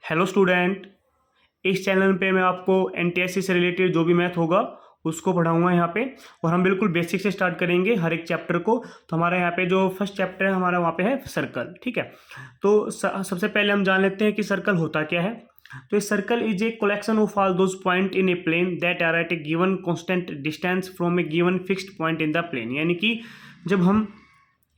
Hello student. इस channel पे मैं आपको एनटीएससी से रिलेटेड जो भी मैथ होगा उसको पढ़ाऊंगा यहाँ पे। और हम बिल्कुल बेसिक से स्टार्ट करेंगे हर एक चैप्टर को। तो हमारा यहाँ पे जो फर्स्ट चैप्टर है हमारा वहाँ पे है सर्कल। ठीक है, तो सबसे पहले हम जान लेते हैं कि सर्कल होता क्या है। तो circle is a collection of all those point in a plane that are at a given constant distance from a given fixed point in the plane. यानी कि जब हम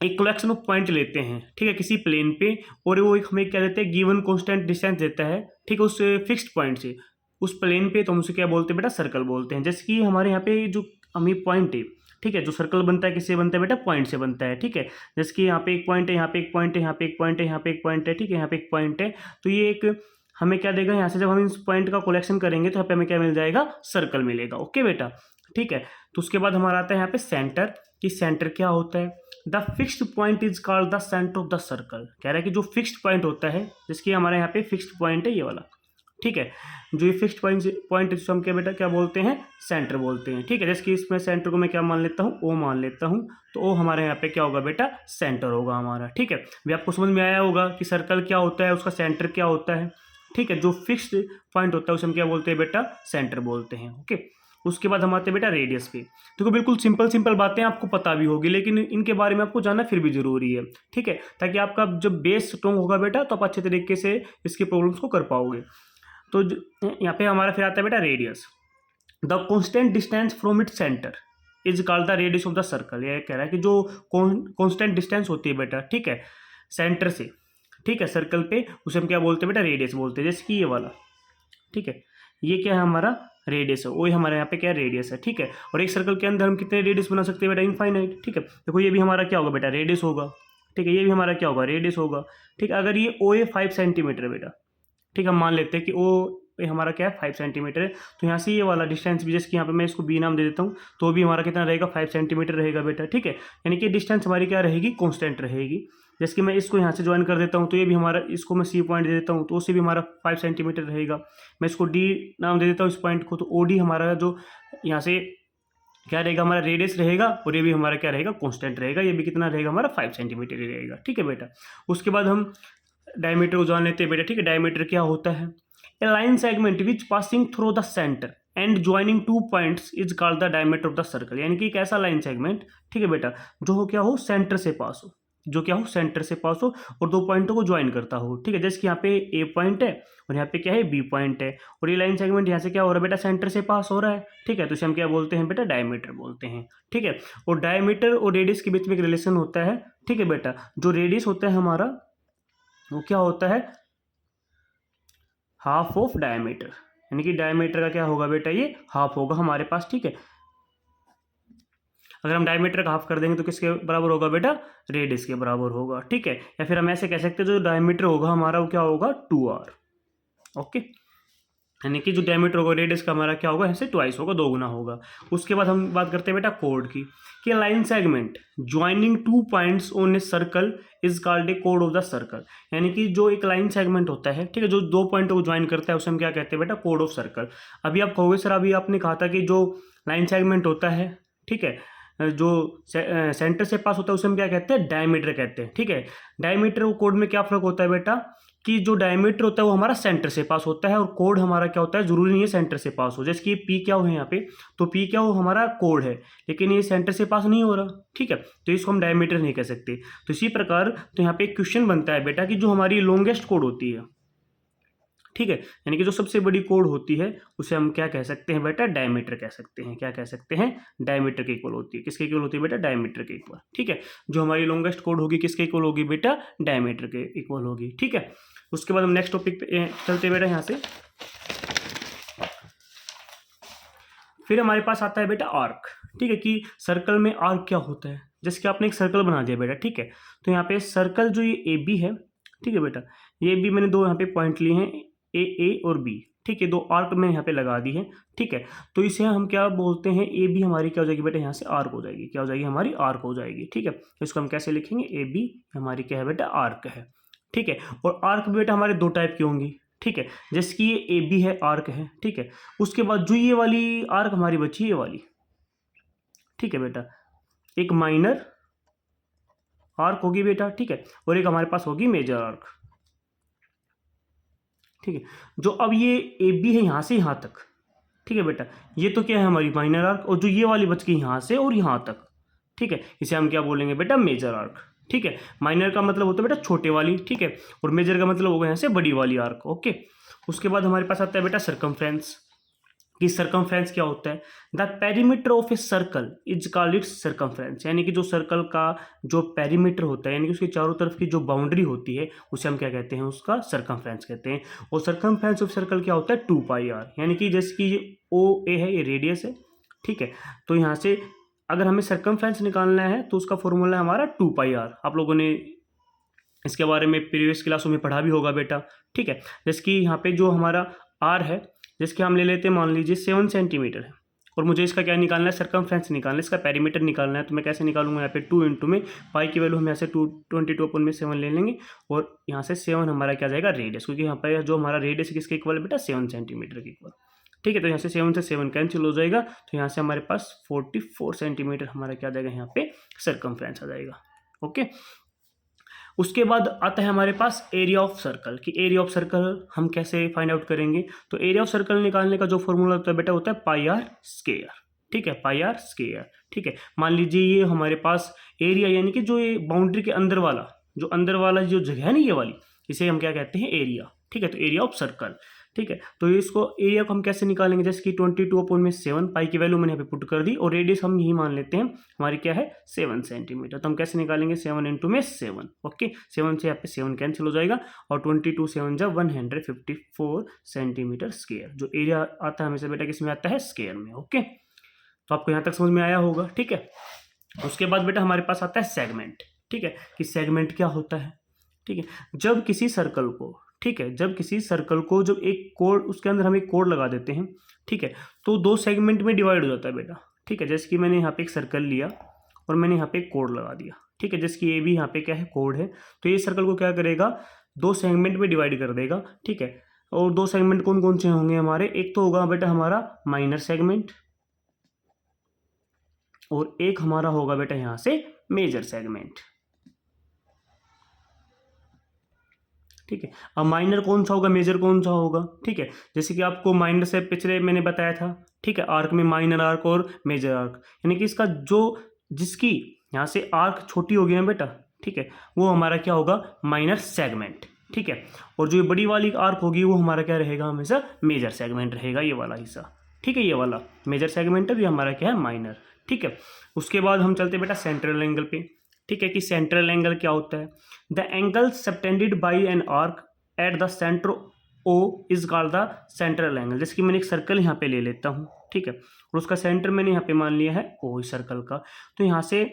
एक कलेक्शन ऑफ पॉइंट लेते हैं, ठीक है, किसी प्लेन पे, और वो एक हमें क्या देते हैं, गिवन कांस्टेंट डिस्टेंस देता है, ठीक है, उस फिक्स्ड पॉइंट से उस प्लेन पे, तो हम उसे क्या बोलते हैं बेटा, सर्कल बोलते हैं। जैसे कि हमारे यहाँ पे जो हमें पॉइंट है, ठीक है, जो सर्कल बनता है किससे बनता है बेटा, पॉइंट से बनता है। ठीक है, जैसे कि यहाँ पे एक पॉइंट है, यहाँ पे एक पॉइंट है, यहाँ पे एक पॉइंट है, यहाँ पे एक पॉइंट है, ठीक है, यहाँ पे एक पॉइंट है। तो ये एक हमें क्या देगा, यहाँ से जब हम इस पॉइंट का कलेक्शन करेंगे तो यहाँ पे हमें क्या मिल जाएगा, सर्कल मिलेगा। ओके बेटा, ठीक है। तो उसके बाद हमारा आता है यहाँ पे सेंटर। कि सेंटर क्या होता है, the fixed point is called the centre of the circle. कह रहा है कि जो फिक्स्ड पॉइंट होता है, जिसकी हमारे यहाँ पे फिक्स्ड पॉइंट है ये वाला, ठीक है, जो ये फिक्स्ड पॉइंट इसको हम क्या बेटा क्या बोलते हैं, सेंटर बोलते हैं। ठीक है, जैसे कि इसमें सेंटर को मैं क्या मान लेता हूँ, ओ मान लेता हूँ, तो ओ हमारे यहाँ पे क्या होगा बेटा, सेंटर होगा हमारा। ठीक है, भी आपको समझ में आया होगा कि सर्कल क्या होता है, उसका सेंटर क्या होता है। ठीक है, जो फिक्स्ड पॉइंट होता है उसे हम क्या बोलते हैं बेटा, सेंटर बोलते हैं। ओके, उसके बाद हम आते हैं बेटा रेडियस पे। देखो बिल्कुल सिंपल सिंपल बातें आपको पता भी होगी, लेकिन इनके बारे में आपको जानना फिर भी जरूरी है। ठीक है, ताकि आपका जब बेस स्ट्रॉन्ग होगा बेटा तो आप अच्छे तरीके से इसके प्रॉब्लम्स को कर पाओगे। तो यहाँ पे हमारा फिर आता है बेटा radius. The constant distance from it centre is called the radius of the circle. ये कह रहा है कि जो कॉन्स्टेंट डिस्टेंस होती है बेटा, ठीक है, सेंटर से, ठीक है, सर्कल पे, उसे हम क्या बोलते हैं बेटा, रेडियस बोलते हैं। जैसे कि ये वाला, ठीक है, ये क्या है हमारा, रेडियस है, वही हमारे यहाँ पे क्या रेडियस है। ठीक है, और एक सर्कल के अंदर हम कितने रेडियस बना सकते हैं बेटा, इनफाइनाइट। ठीक है, देखो ये भी हमारा क्या होगा बेटा, रेडियस होगा। ठीक है, ये भी हमारा क्या होगा, रेडियस होगा। ठीक है, अगर ये ओ ए 5 सेंटीमीटर है बेटा, ठीक है, हम मान लेते हैं कि ओ ए हमारा क्या है, 5 सेंटीमीटर है, तो यहाँ से ये वाला डिस्टेंस भी, जैसे कि यहाँ पे मैं इसको बी नाम दे देता हूँ, तो भी हमारा कितना रहेगा, 5 सेंटीमीटर रहेगा बेटा। ठीक है, यानी कि डिस्टेंस हमारी क्या रहेगी, कॉन्स्टेंट रहेगी। जैसे कि मैं इसको यहाँ से ज्वाइन कर देता हूँ, तो ये भी हमारा, इसको मैं सी पॉइंट दे देता हूँ, तो उससे भी हमारा 5 सेंटीमीटर रहेगा। मैं इसको डी नाम दे देता हूँ इस पॉइंट को, तो ओ डी हमारा जो यहाँ से क्या रहेगा, हमारा रेडियस रहेगा, और ये भी हमारा क्या रहेगा, कांस्टेंट रहेगा। ये भी कितना रहेगा हमारा, 5 सेंटीमीटर ही रहेगा। ठीक है बेटा, उसके बाद हम डायमीटर को जान लेते हैं बेटा। ठीक है, डायमीटर क्या होता है, a line segment which passing through the centre and joining two points is called the diameter of the circle. यानी कि एक ऐसा लाइन सेगमेंट, ठीक है बेटा, जो हो क्या हो, सेंटर से पास हो, जो क्या हो, सेंटर से पास हो और दो पॉइंटों को ज्वाइन करता हो। ठीक है, जैसे कि यहाँ पे ए पॉइंट है और यहाँ पे क्या है, बी पॉइंट है, और ये लाइन सेगमेंट यहाँ से क्या हो रहा है बेटा, सेंटर से पास हो रहा है। ठीक है, तो इसे हम क्या बोलते हैं बेटा, डायमीटर बोलते हैं। ठीक है, और डायमीटर और रेडियस के बीच में एक रिलेशन होता है। ठीक है बेटा, जो रेडियस होता है हमारा, वो क्या होता है, हाफ ऑफ डायमीटर। यानी कि डायमीटर का क्या होगा बेटा, ये हाफ होगा हमारे पास। ठीक है, अगर हम डायमीटर का हाफ कर देंगे तो किसके बराबर होगा बेटा, रेडियस के बराबर होगा। ठीक है, या फिर हम ऐसे कह सकते हैं जो डायमीटर होगा हमारा वो क्या होगा, 2r। ओके, यानी कि जो डायमीटर होगा रेडियस का हमारा क्या होगा, ऐसे ट्वाइस होगा, दो गुना होगा। उसके बाद हम बात करते हैं बेटा कोड की, कि line segment joining two points on a circle is called a code of the circle. यानी कि जो एक लाइन सेगमेंट होता है, ठीक है, जो दो पॉइंटों को ज्वाइन करता है उसे हम क्या कहते हैं बेटा, कोड ऑफ सर्कल। अभी आप कहोगे सर, अभी आपने कहा था कि जो लाइन सेगमेंट होता है, ठीक है, जो सेंटर से पास होता है उसे हम क्या कहते हैं, डायमीटर कहते हैं। ठीक है, डायमीटर और कोड में क्या फर्क होता है बेटा, कि जो डायमीटर होता है वो हमारा सेंटर से पास होता है, और कोड हमारा क्या होता है, जरूरी नहीं है सेंटर से पास हो। जैसे कि पी क्या हो है यहाँ पे, तो पी क्या हो, हमारा कोड है, लेकिन ये सेंटर से पास नहीं हो रहा। ठीक है, तो इसको हम डायमीटर नहीं कह सकते। तो इसी प्रकार तो यहाँ पे एक क्वेश्चन बनता है बेटा, कि जो हमारी लॉन्गेस्ट कोड होती है, ठीक है, यानी कि जो सबसे बड़ी कोड होती है उसे हम क्या कह सकते हैं बेटा, डायमीटर कह सकते हैं। क्या कह सकते हैं, डायमीटर के इक्वल होती है। किसके इक्वल होती है बेटा, डायमीटर के इक्वल। ठीक है, जो हमारी लॉन्गेस्ट कोड होगी किसके इक्वल होगी बेटा, डायमीटर के इक्वल होगी। ठीक है, उसके बाद हम नेक्स्ट टॉपिक पे चलते बेटा यहाँ से। फिर हमारे पास आता है बेटा आर्क। ठीक है, कि सर्कल में आर्क क्या होता है। जैसे कि आपने एक सर्कल बना दिया बेटा, ठीक है, तो यहाँ पे सर्कल जो ये ए बी है, ठीक है बेटा, ये भी मैंने दो यहाँ पे पॉइंट लिए हैं, ए और बी। ठीक है, दो आर्क मैंने यहाँ पे लगा दी है। ठीक है, तो इसे हम क्या बोलते हैं, ए बी हमारी क्या हो जाएगी बेटा, यहाँ से आर्क हो जाएगी। क्या हो जाएगी, हमारी आर्क हो जाएगी। ठीक है, तो इसको हम कैसे लिखेंगे, ए बी हमारी क्या है बेटा, आर्क है। ठीक है, और आर्क बेटा हमारे दो टाइप की होंगी। ठीक है, जैसे कि ये ए बी है, आर्क है। ठीक है, उसके बाद जो ये वाली आर्क हमारी बची, ये वाली, ठीक है बेटा, एक माइनर आर्क होगी बेटा। ठीक है, और एक हमारे पास होगी मेजर आर्क। ठीक है। जो अब ये ए बी है यहाँ से यहाँ तक, ठीक है बेटा, ये तो क्या है हमारी माइनर आर्क, और जो ये वाली बच गई यहाँ से और यहाँ तक, ठीक है, इसे हम क्या बोलेंगे बेटा, मेजर आर्क। ठीक है, माइनर का मतलब होता है बेटा छोटे वाली, ठीक है, और मेजर का मतलब होगा यहाँ से बड़ी वाली आर्क। ओके, उसके बाद हमारे पास आता है बेटा सर्कमफ्रेंस। कि सर्कमफ्रेंस क्या होता है, the perimeter of a circle is called its circumference, यानी कि जो सर्कल का जो पेरीमीटर होता है, यानी कि उसके चारों तरफ की जो बाउंड्री होती है, उसे हम क्या कहते हैं, उसका सर्कमफ्रेंस कहते हैं। और सर्कमफ्रेंस ऑफ सर्कल क्या होता है, 2πr, यानी कि जैसे कि ओ ए है, ये रेडियस है, ठीक है, तो यहाँ से अगर हमें सर्कमफ्रेंस निकालना है तो उसका फॉर्मूला है हमारा 2πr। आप लोगों ने इसके बारे में प्रीवियस क्लासों में पढ़ा भी होगा बेटा, ठीक है। जैसे कि यहाँ पे जो हमारा आर है, जिसके हम ले लेते हैं, मान लीजिए 7 सेंटीमीटर है, और मुझे इसका क्या निकालना है, सर्कमफ्रेंस निकालना है, इसका पेरीमीटर निकालना है। तो मैं कैसे निकालूंगा, यहाँ पे 2 इंटू में पाई की वैल्यू हम यहाँ से 22/7 ले लेंगे, और यहाँ से 7 हमारा क्या जाएगा, रेडियस, क्योंकि यहाँ पर जो हमारा रेडियस है किसके इक्वल है बेटा, 7 सेंटीमीटर के इक्वल। ठीक है, तो यहाँ से 7 से 7 कैंसिल हो जाएगा, तो यहाँ से हमारे पास 44 सेंटीमीटर हमारा क्या जाएगा, यहाँ पे सर्कमफ्रेंस आ जाएगा। ओके, उसके बाद आता है हमारे पास एरिया ऑफ सर्कल। कि एरिया ऑफ सर्कल हम कैसे फाइंड आउट करेंगे, तो एरिया ऑफ सर्कल निकालने का जो फॉर्मूला होता है बेटा, होता है πr स्क्वायर। ठीक है, πr स्क्वायर। ठीक है, मान लीजिए ये हमारे पास एरिया, यानी कि जो ये बाउंड्री के अंदर वाला, जो अंदर वाला जो जगह है ना, ये वाली, इसे हम क्या कहते हैं, एरिया। ठीक है, तो एरिया ऑफ सर्कल। ठीक है, तो इसको एरिया को हम कैसे निकालेंगे, जैसे कि 22/7 पाई की वैल्यू मैंने यहाँ पे पुट कर दी, और रेडियस हम यही मान लेते हैं हमारी क्या है, 7 सेंटीमीटर। तो हम कैसे निकालेंगे, 7 इंटू में 7। ओके, 7 से यहाँ पे 7 कैंसिल हो जाएगा, और 22×7 = 154 सेंटीमीटर स्क्वायर। जो एरिया आता है हमेशा बेटा किस में आता है, स्क्वायर में। ओके, तो आपको यहाँ तक समझ में आया होगा। ठीक है, उसके बाद बेटा हमारे पास आता है सेगमेंट। ठीक है, कि सेगमेंट क्या होता है। ठीक है, जब किसी सर्कल को, ठीक है, जब किसी सर्कल को जब एक कोड, उसके अंदर हम एक कोड लगा देते हैं, ठीक है, तो 2 सेगमेंट में डिवाइड हो जाता है बेटा। ठीक है, जैसे कि मैंने यहाँ पे एक सर्कल लिया और मैंने यहाँ पे एक कोड लगा दिया। ठीक है, जैसे कि ये भी यहाँ पे क्या है, कोड है, तो ये सर्कल को क्या करेगा, 2 सेगमेंट में डिवाइड कर देगा। ठीक है, और 2 सेगमेंट कौन कौन से होंगे हमारे, एक तो होगा बेटा हमारा माइनर सेगमेंट, और एक हमारा होगा बेटा यहाँ से मेजर सेगमेंट। ठीक है, अब माइनर कौन सा होगा, मेजर कौन सा होगा। ठीक है, जैसे कि आपको माइनर से पिछले मैंने बताया था, ठीक है, आर्क में माइनर आर्क और मेजर आर्क, यानी कि इसका जो जिसकी यहाँ से आर्क छोटी होगी ना बेटा, ठीक है, वो हमारा क्या होगा, माइनर सेगमेंट। ठीक है, और जो बड़ी वाली आर्क होगी वो हमारा क्या रहेगा, हमेशा मेजर सेगमेंट रहेगा, ये वाला हिस्सा। ठीक है, ये वाला मेजर सेगमेंट है, ये हमारा क्या है, माइनर। ठीक है, उसके बाद हम चलते बेटा सेंट्रल एंगल पे। ठीक है, कि सेंट्रल एंगल क्या होता है, the angle subtended by an arc at the centre O is called the central angle. जैसे कि मैंने एक सर्कल यहाँ पे ले लेता हूँ, ठीक है, और उसका सेंटर मैंने यहाँ पे मान लिया है ओ इस सर्कल का, तो यहाँ से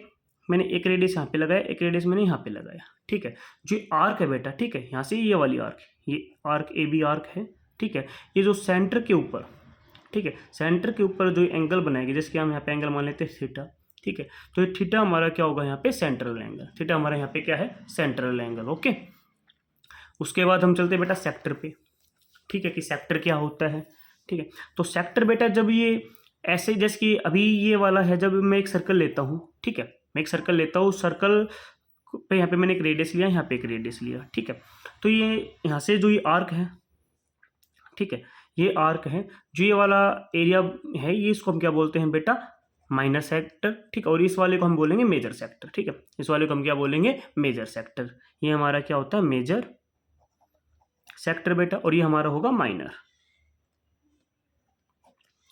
मैंने एक रेडियस यहाँ पे लगाया, एक रेडियस मैंने यहाँ पे लगाया। ठीक है, जो आर्क है बेटा, ठीक है, यहाँ से ये वाली आर्क, ये आर्क ए बी आर्क है। ठीक है, ये जो सेंटर के ऊपर, ठीक है, सेंटर के ऊपर जो एंगल बनाएगी, जैसे कि हम यहाँ पे एंगल मान लेते हैं थीटा। ठीक है, तो ये थीटा हमारा क्या होगा, यहाँ पे सेंट्रल एंगल। थीटा हमारा यहाँ पे क्या है, सेंट्रल एंगल। ओके, उसके बाद हम चलते हैं बेटा सेक्टर पे। ठीक है, कि सेक्टर क्या होता है। ठीक है, तो सेक्टर बेटा जब ये ऐसे, जैसे कि अभी ये वाला है, जब मैं एक सर्कल लेता हूँ, ठीक है, मैं एक सर्कल लेता हूँ, सर्कल पे यहाँ पे मैंने एक रेडियस लिया, यहाँ पे एक रेडियस लिया। ठीक है, तो ये यहाँ से जो ये आर्क है, ठीक है, ये आर्क है, जो ये वाला एरिया है, ये इसको हम क्या बोलते हैं बेटा, माइनर सेक्टर। ठीक है, और इस वाले को हम बोलेंगे मेजर सेक्टर। ठीक है, इस वाले को हम क्या बोलेंगे, मेजर सेक्टर। ये हमारा क्या होता है, मेजर सेक्टर बेटा, और ये हमारा होगा माइनर।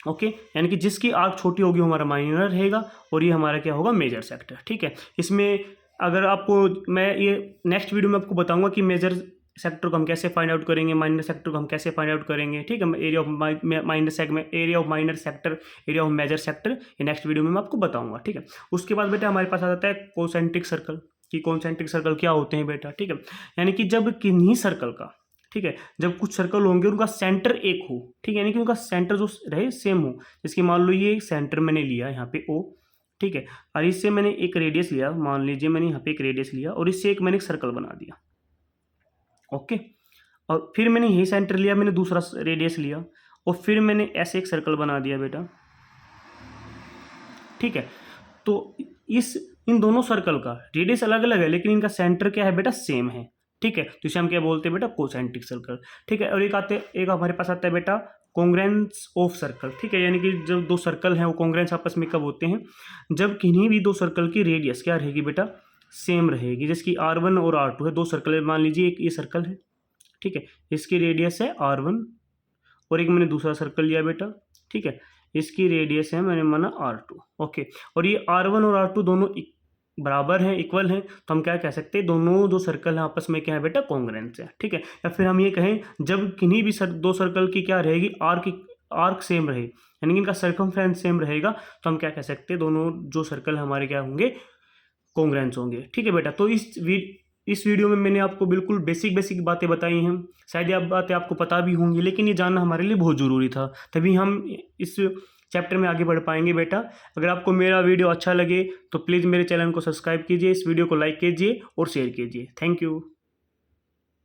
ओके, यानी कि जिसकी आर्क छोटी होगी हमारा माइनर रहेगा, और ये हमारा क्या होगा, मेजर सेक्टर। ठीक है, इसमें अगर आपको मैं ये नेक्स्ट वीडियो में आपको बताऊंगा कि मेजर सेक्टर को हम कैसे फाइंड आउट करेंगे, माइनर सेक्टर को हम कैसे फाइंड आउट करेंगे। ठीक है, area of minor segment, area of minor sector, area of major sector, ये नेक्स्ट वीडियो में मैं आपको बताऊंगा। ठीक है, उसके बाद बेटा हमारे पास आ जाता है कॉन्सेंट्रिक सर्कल। कि कॉन्सेंट्रिक सर्कल क्या होते हैं बेटा। ठीक है, यानी कि जब किन्हीं सर्कल का, ठीक है, जब कुछ सर्कल होंगे उनका सेंटर एक हो, ठीक है, यानी कि उनका सेंटर जो रहे सेम हो। जिसकी मान लो ये सेंटर मैंने लिया यहाँ पे ओ, ठीक है, और इससे मैंने एक रेडियस लिया, मान लीजिए मैंने यहाँ पे एक रेडियस लिया, और इससे एक मैंने एक सर्कल बना दिया। ओके, और फिर मैंने यही सेंटर लिया, मैंने दूसरा रेडियस लिया, और फिर मैंने ऐसे एक सर्कल बना दिया बेटा। ठीक है, तो इन दोनों सर्कल का रेडियस अलग अलग है, लेकिन इनका सेंटर क्या है बेटा, सेम है। ठीक है, तो इसे हम क्या बोलते हैं बेटा, कोसेंट्रिक सर्कल। ठीक है, और एक हमारे पास आता है बेटा कॉन्ग्रेंस ऑफ सर्कल। ठीक है, यानी कि जब दो सर्कल हैं वो कॉन्ग्रेंस आपस में कब होते हैं, जब किन्हीं भी दो सर्कल की रेडियस क्या रहेगी बेटा, सेम रहेगी। जैसे कि R1 और R2 है, दो सर्कल है, मान लीजिए एक ये सर्कल है, ठीक है, इसकी रेडियस है R1 और एक मैंने दूसरा सर्कल लिया बेटा, ठीक है, इसकी रेडियस है मैंने माना R2। ओके, और ये R1 और R2 दोनों बराबर हैं, इक्वल हैं, तो हम क्या कह सकते हैं, दोनों जो सर्कल हैं आपस में क्या है बेटा, कॉन्ग्रेंस है। ठीक है, या फिर हम ये कहें जब किन्हीं भी दो सर्कल की क्या रहेगी, आर्क सेम रहे, यानी कि इनका सर्कमफ्रेंस सेम रहेगा, तो हम क्या कह सकते हैं, दोनों जो सर्कल हमारे क्या होंगे, कॉन्ग्रेंस होंगे। ठीक है बेटा, तो इस वीडियो में मैंने आपको बिल्कुल बेसिक बातें बताई हैं। शायद ये बातें आपको पता भी होंगी, लेकिन ये जानना हमारे लिए बहुत ज़रूरी था, तभी हम इस चैप्टर में आगे बढ़ पाएंगे बेटा। अगर आपको मेरा वीडियो अच्छा लगे तो प्लीज़ मेरे चैनल को सब्सक्राइब कीजिए, इस वीडियो को लाइक कीजिए और शेयर कीजिए। Thank you.